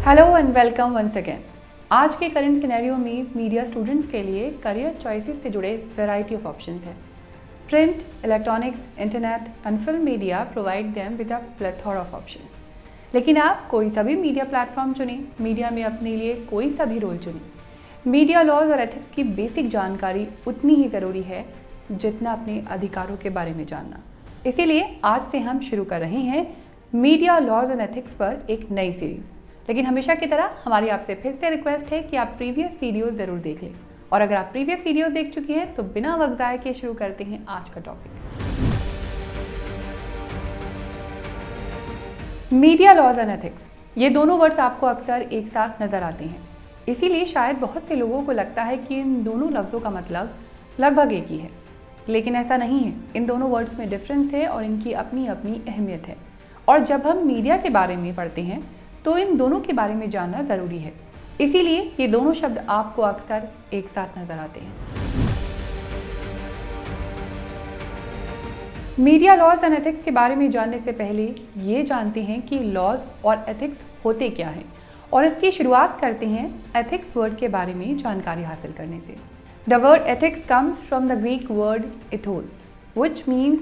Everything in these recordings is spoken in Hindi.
Hello and welcome once again. आज के करंट सिनेरियो में मीडिया स्टूडेंट्स के लिए करियर चॉइसेस से जुड़े वैरायटी ऑफ ऑप्शंस हैं। Print, electronics, internet and film media provide them with a plethora of options. लेकिन आप कोई सा भी मीडिया प्लेटफॉर्म चुनें, मीडिया में अपने लिए कोई सा भी रोल चुनें, मीडिया लॉज और एथिक्स की बेसिक जानकारी उतनी ही ज़रूरी है जितना अपने अधिकारों के बारे में जानना। इसीलिए आज से हम शुरू कर रहे हैं मीडिया लॉज एंड एथिक्स पर एक नई सीरीज़। लेकिन हमेशा की तरह हमारी आपसे फिर से रिक्वेस्ट है कि आप प्रीवियस वीडियोस ज़रूर देख लें। और अगर आप प्रीवियस वीडियोस देख चुके हैं तो बिना वक्त ज़ाया के शुरू करते हैं आज का topic. Media laws and ethics, ये दोनों वर्ड्स आपको अक्सर एक साथ नज़र आते हैं। इसीलिए शायद बहुत से लोगों को लगता है कि इन दोनों लफ्ज़ों का मतलब लगभग एक ही है, लेकिन ऐसा नहीं है। इन दोनों वर्ड्स में डिफरेंस है और इनकी अपनी अपनी अहमियत है। और जब हम मीडिया के बारे में पढ़ते हैं तो इन दोनों के बारे में जानना ज़रूरी है। इसीलिए ये दोनों शब्द आपको अक्सर एक साथ नज़र आते हैं। मीडिया लॉज एंड एथिक्स के बारे में जानने से पहले ये जानते हैं कि लॉज और एथिक्स होते क्या हैं, और इसकी शुरुआत करते हैं एथिक्स वर्ड के बारे में जानकारी हासिल करने से। The word ethics comes from the Greek word ethos, which means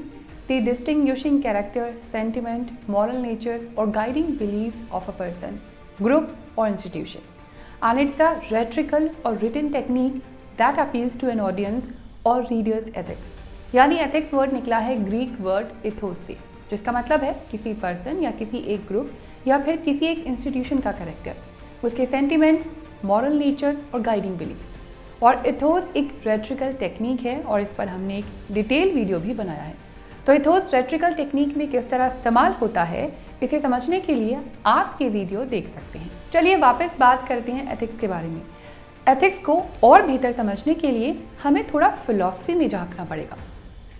the distinguishing character, sentiment, moral nature or guiding beliefs of a person, group or institution. And it's a rhetorical or written technique that appeals to an audience or reader's ethics. यानी ethics वर्ड निकला है ग्रीक वर्ड ethos से, जिसका मतलब है किसी पर्सन या किसी एक ग्रुप या फिर किसी एक इंस्टीट्यूशन का कैरेक्टर, उसके सेंटिमेंट्स, मॉरल नेचर और गाइडिंग बिलीफ्स। और ethos एक रेट्रिकल टेक्निक है और इस पर हमने एक डिटेल वीडियो भी बनाया है। तो ethos रेट्रिकल टेक्निक में किस तरह इस्तेमाल होता है, इसे समझने के लिए आप ये वीडियो देख सकते हैं। चलिए वापस बात करते हैं एथिक्स के बारे में। एथिक्स को और बेहतर समझने के लिए हमें थोड़ा फिलॉसफी में झांकना पड़ेगा।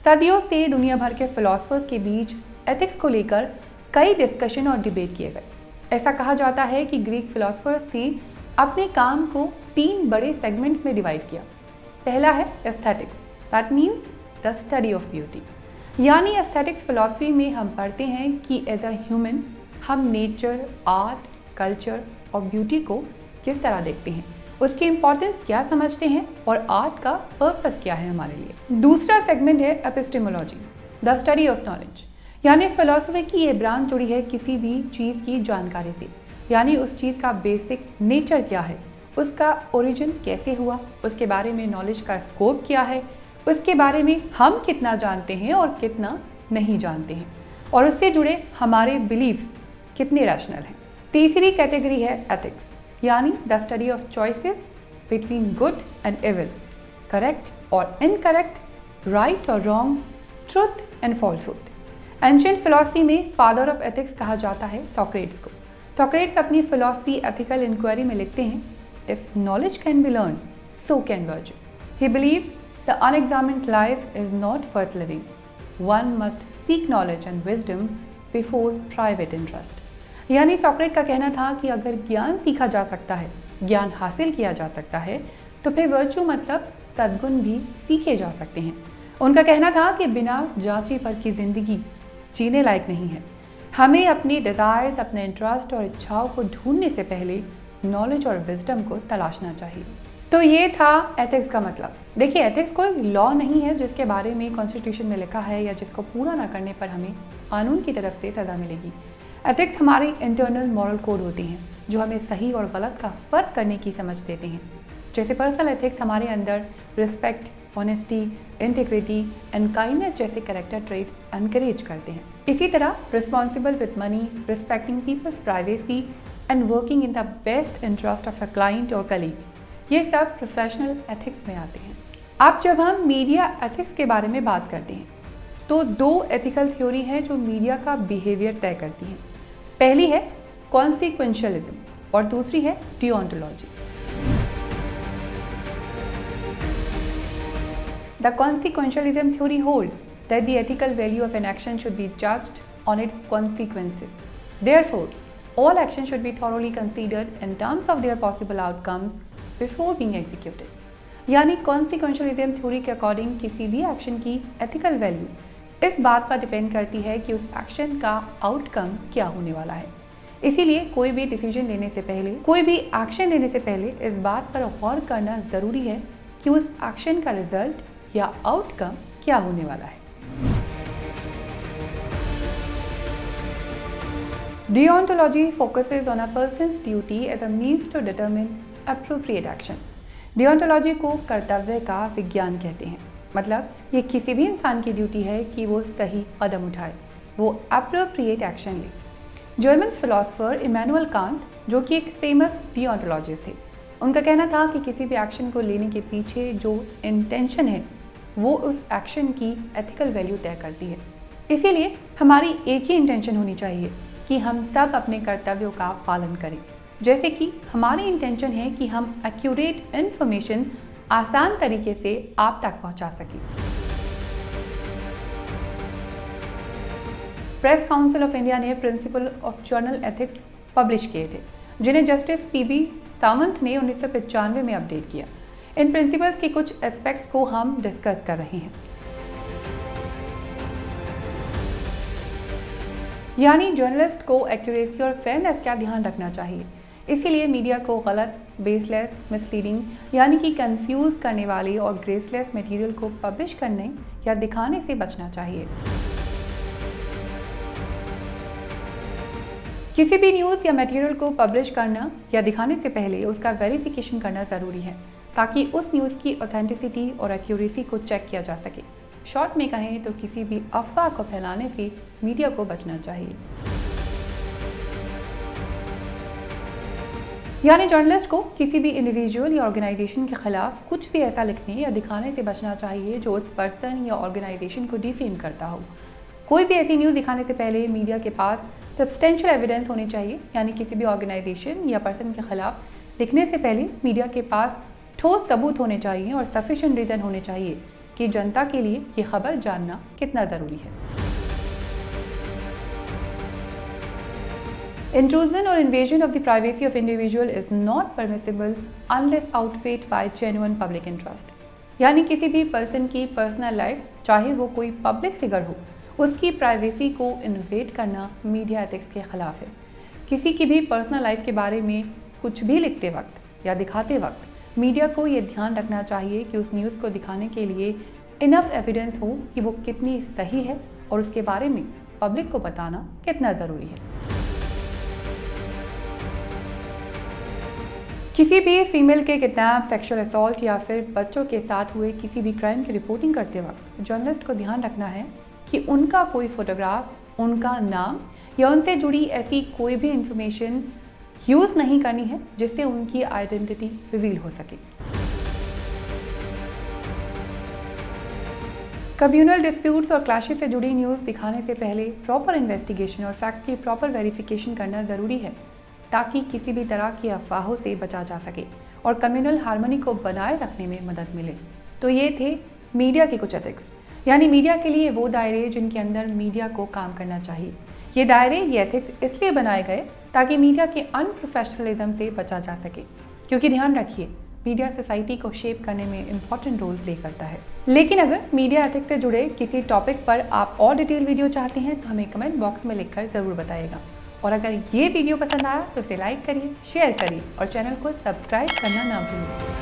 सदियों से दुनिया भर के फिलोसफर्स के बीच एथिक्स को लेकर कई डिस्कशन और डिबेट किए गए। ऐसा कहा जाता है कि ग्रीक फिलोसफर्स ने अपने काम को 3 बड़े सेगमेंट्स में डिवाइड किया। पहला है aesthetics, that means the study of beauty. यानी एस्थेटिक्स फिलॉसफी में हम पढ़ते हैं कि एज अ ह्यूमन हम नेचर, आर्ट, कल्चर और ब्यूटी को किस तरह देखते हैं, उसकी इम्पोर्टेंस क्या समझते हैं और आर्ट का पर्पस क्या है हमारे लिए। दूसरा सेगमेंट है epistemology, the study of knowledge. यानी फिलॉसफी की ये ब्रांच जुड़ी है किसी भी चीज़ की जानकारी से, यानी उस चीज़ का बेसिक नेचर क्या है, उसका ओरिजिन कैसे हुआ, उसके बारे में नॉलेज का स्कोप क्या है, उसके बारे में हम कितना जानते हैं और कितना नहीं जानते हैं, और उससे जुड़े हमारे बिलीव्स कितने रैशनल हैं। तीसरी कैटेगरी है एथिक्स, यानी the study of choices between good and evil, correct और इनकरेक्ट, राइट और wrong, truth and falsehood. Ancient philosophy में फादर ऑफ एथिक्स कहा जाता है सॉक्रेट्स को। सॉक्रेट्स अपनी फिलॉसफी एथिकल इंक्वायरी में लिखते हैं, if knowledge can be learn so can virtue. He believe The unexamined life is not worth living. One must seek knowledge and wisdom before private interest. यानी सॉक्रेट का कहना था कि अगर ज्ञान सीखा जा सकता है, ज्ञान हासिल किया जा सकता है, तो फिर वर्च्यू मतलब सद्गुण भी सीखे जा सकते हैं। उनका कहना था कि बिना जांचे पर की जिंदगी जीने लायक नहीं है। हमें अपनी डिज़ायर्स, अपने इंटरेस्ट और इच्छाओं को ढूंढने से पहले नॉलेज और विजडम को तलाशना चाहिए। तो ये था एथिक्स का मतलब। देखिए, एथिक्स कोई लॉ नहीं है जिसके बारे में कॉन्स्टिट्यूशन में लिखा है या जिसको पूरा ना करने पर हमें कानून की तरफ से सज़ा मिलेगी। एथिक्स हमारी इंटरनल मॉरल कोड होती हैं जो हमें सही और गलत का फ़र्क करने की समझ देते हैं। जैसे पर्सनल एथिक्स हमारे अंदर respect, honesty, integrity and kindness जैसे कैरेक्टर ट्रेट्स एनकरेज करते हैं। इसी तरह responsible with money, respecting people's privacy and working in the best interest of a client और कलीग, ये सब प्रोफेशनल एथिक्स में आते हैं। अब जब हम मीडिया एथिक्स के बारे में बात करते हैं तो 2 एथिकल थ्योरी हैं जो मीडिया का बिहेवियर तय करती हैं। पहली है कॉन्सिक्वेंशियलिज्म और दूसरी है deontology. The consequentialism theory holds that the ethical value of an action should be judged on its consequences. Therefore all actions should be thoroughly considered in terms of their possible outcomes before being executed. यानी कॉन्सिक्वेंशियलिज्म थ्योरी के अकॉर्डिंग किसी भी एक्शन की एथिकल वैल्यू इस बात पर डिपेंड करती है कि उस एक्शन का आउटकम क्या होने वाला है। इसीलिए कोई भी डिसीजन लेने से पहले, कोई भी एक्शन लेने से पहले इस बात पर गौर करना ज़रूरी है कि उस एक्शन का रिजल्ट या आउटकम क्या होने वाला है। Deontology focuses on a person's duty as a means to determine appropriate action. Deontology को कर्तव्य का विज्ञान कहते हैं। मतलब ये किसी भी इंसान की ड्यूटी है कि वो सही कदम उठाए, वो appropriate action ले। जर्मन फिलोसोफर इमैनुअल कांट, जो कि एक फेमस डिओंटोलॉजिस्ट थे, उनका कहना था कि किसी भी एक्शन को लेने के पीछे जो इंटेंशन है वो उस एक्शन की एथिकल वैल्यू तय करती है। इसीलिए हमारी एक ही इंटेंशन होनी चाहिए कि हम सब अपने कर्तव्यों का पालन करें। जैसे कि हमारी इंटेंशन है कि हम एक्यूरेट इन्फॉर्मेशन आसान तरीके से आप तक पहुंचा सकें। प्रेस काउंसिल ऑफ इंडिया ने principle of journal ethics publish किए थे, जिन्हें जस्टिस पीबी सावंत ने 1995 में अपडेट किया। इन प्रिंसिपल्स के कुछ एस्पेक्ट्स को हम डिस्कस कर रहे हैं। यानी जर्नलिस्ट को एक्यूरेसी और फेयरनेस का ध्यान रखना चाहिए। इसीलिए मीडिया को गलत, बेसलेस, मिसलीडिंग यानी कि कंफ्यूज करने वाले और ग्रेसलेस मटेरियल को पब्लिश करने या दिखाने से बचना चाहिए। किसी भी न्यूज़ या मटेरियल को पब्लिश करना या दिखाने से पहले उसका वेरिफिकेशन करना ज़रूरी है, ताकि उस न्यूज़ की ऑथेंटिसिटी और एक्यूरेसी को चेक किया जा सके। शॉर्ट में कहें तो किसी भी अफवाह को फैलाने से मीडिया को बचना चाहिए। यानी जर्नलिस्ट को किसी भी इंडिविजुअल या ऑर्गेनाइजेशन के खिलाफ कुछ भी ऐसा लिखने या दिखाने से बचना चाहिए जो उस पर्सन या ऑर्गेनाइजेशन को डिफेम करता हो। कोई भी ऐसी न्यूज़ दिखाने से पहले मीडिया के पास सब्सटेंशियल एविडेंस होनी चाहिए। यानी किसी भी ऑर्गेनाइजेशन या पर्सन के खिलाफ लिखने से पहले मीडिया के पास ठोस सबूत होने चाहिए और सफिशिएंट रीज़न होने चाहिए कि जनता के लिए ये खबर जानना कितना ज़रूरी है। इंट्रूजन और invasion of the privacy of individual is not permissible unless outweigh by genuine public interest. यानी किसी भी पर्सन की पर्सनल लाइफ, चाहे वो कोई पब्लिक फिगर हो, उसकी प्राइवेसी को इन्वेड करना मीडिया एथिक्स के खिलाफ है। किसी की भी पर्सनल लाइफ के बारे में कुछ भी लिखते वक्त या दिखाते वक्त मीडिया को ये ध्यान रखना चाहिए कि उस न्यूज़ को दिखाने के लिए इनफ एविडेंस हो कि वो कितनी सही है और उसके बारे में पब्लिक को बताना कितना ज़रूरी है। किसी भी फीमेल के किडनैप, सेक्सुअल असॉल्ट या फिर बच्चों के साथ हुए किसी भी क्राइम की रिपोर्टिंग करते वक्त जर्नलिस्ट को ध्यान रखना है कि उनका कोई फोटोग्राफ, उनका नाम या उनसे जुड़ी ऐसी कोई भी इंफॉर्मेशन यूज़ नहीं करनी है जिससे उनकी आइडेंटिटी रिवील हो सके। कम्युनल डिस्प्यूट्स और क्लैशेस से जुड़ी न्यूज़ दिखाने से पहले प्रॉपर इन्वेस्टिगेशन और फैक्ट्स की प्रॉपर वेरिफिकेशन करना ज़रूरी है, ताकि किसी भी तरह की अफवाहों से बचा जा सके और कम्युनल हार्मनी को बनाए रखने में मदद मिले। तो ये थे मीडिया के कुछ एथिक्स, यानी मीडिया के लिए वो दायरे जिनके अंदर मीडिया को काम करना चाहिए। ये दायरे, ये एथिक्स इसलिए बनाए गए ताकि मीडिया के अनप्रोफेशनलिज्म से बचा जा सके, क्योंकि ध्यान रखिए मीडिया सोसाइटी को शेप करने में इम्पॉर्टेंट रोल प्ले करता है। लेकिन अगर मीडिया एथिक्स से जुड़े किसी टॉपिक पर आप और डिटेल वीडियो चाहते हैं तो हमें कमेंट बॉक्स में लिखकर ज़रूर बताइएगा। और अगर ये वीडियो पसंद आया तो इसे लाइक करिए, शेयर करिए और चैनल को सब्सक्राइब करना ना भूलिए।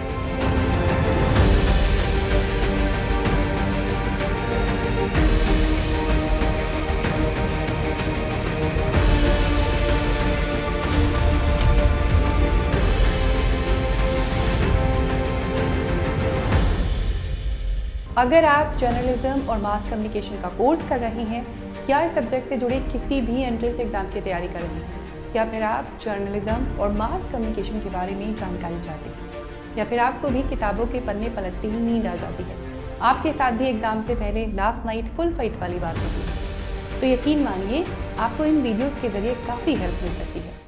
अगर आप जर्नलिज्म और मास कम्युनिकेशन का कोर्स कर रहे हैं या इस सब्जेक्ट से जुड़े किसी भी एंट्रेंस एग्जाम की तैयारी कर रहे हैं, या फिर आप जर्नलिज्म और मास कम्युनिकेशन के बारे में जानकारी चाहते हैं, या फिर आपको भी किताबों के पन्ने पलटते ही नींद आ जाती है, आपके साथ भी एग्जाम से पहले लास्ट नाइट फुल फाइट वाली बात होती है, तो यकीन मानिए आपको इन वीडियोज़ के जरिए काफ़ी हेल्प मिल सकती है।